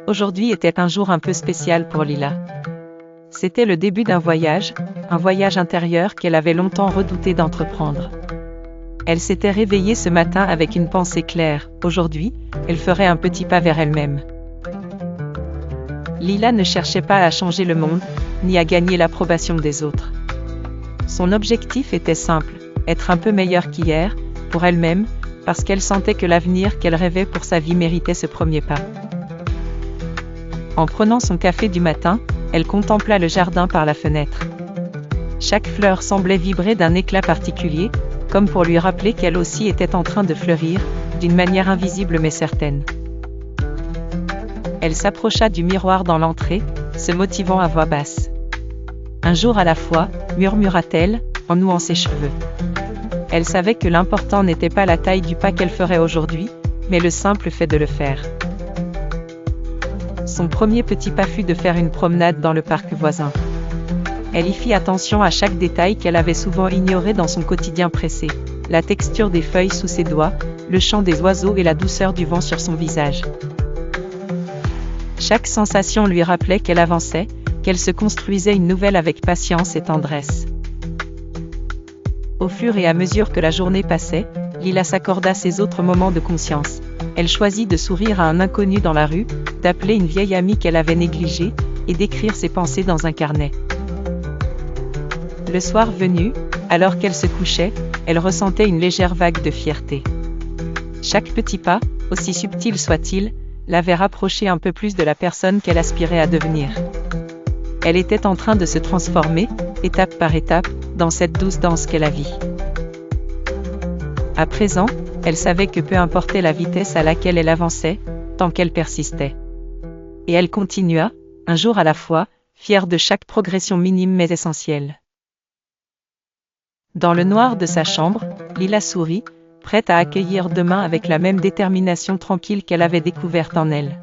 Aujourd'hui était un jour un peu spécial pour Lila. C'était le début d'un voyage intérieur qu'elle avait longtemps redouté d'entreprendre. Elle s'était réveillée ce matin avec une pensée claire. Aujourd'hui, elle ferait un petit pas vers elle-même. Lila ne cherchait pas à changer le monde, ni à gagner l'approbation des autres. Son objectif était simple, être un peu meilleure qu'hier, pour elle-même, parce qu'elle sentait que l'avenir qu'elle rêvait pour sa vie méritait ce premier pas. En prenant son café du matin, elle contempla le jardin par la fenêtre. Chaque fleur semblait vibrer d'un éclat particulier, comme pour lui rappeler qu'elle aussi était en train de fleurir, d'une manière invisible mais certaine. Elle s'approcha du miroir dans l'entrée, se motivant à voix basse. Un jour à la fois, murmura-t-elle, en nouant ses cheveux. Elle savait que l'important n'était pas la taille du pas qu'elle ferait aujourd'hui, mais le simple fait de le faire. Son premier petit pas fut de faire une promenade dans le parc voisin. Elle y fit attention à chaque détail qu'elle avait souvent ignoré dans son quotidien pressé, la texture des feuilles sous ses doigts, le chant des oiseaux et la douceur du vent sur son visage. Chaque sensation lui rappelait qu'elle avançait, qu'elle se construisait une nouvelle avec patience et tendresse. Au fur et à mesure que la journée passait, Lila s'accorda ses autres moments de conscience. Elle choisit de sourire à un inconnu dans la rue, d'appeler une vieille amie qu'elle avait négligée, et d'écrire ses pensées dans un carnet. Le soir venu, alors qu'elle se couchait, elle ressentait une légère vague de fierté. Chaque petit pas, aussi subtil soit-il, l'avait rapprochée un peu plus de la personne qu'elle aspirait à devenir. Elle était en train de se transformer, étape par étape, dans cette douce danse qu'est la vie. À présent, elle savait que peu importait la vitesse à laquelle elle avançait, tant qu'elle persistait. Et elle continua, un jour à la fois, fière de chaque progression minime mais essentielle. Dans le noir de sa chambre, Lila sourit, prête à accueillir demain avec la même détermination tranquille qu'elle avait découverte en elle.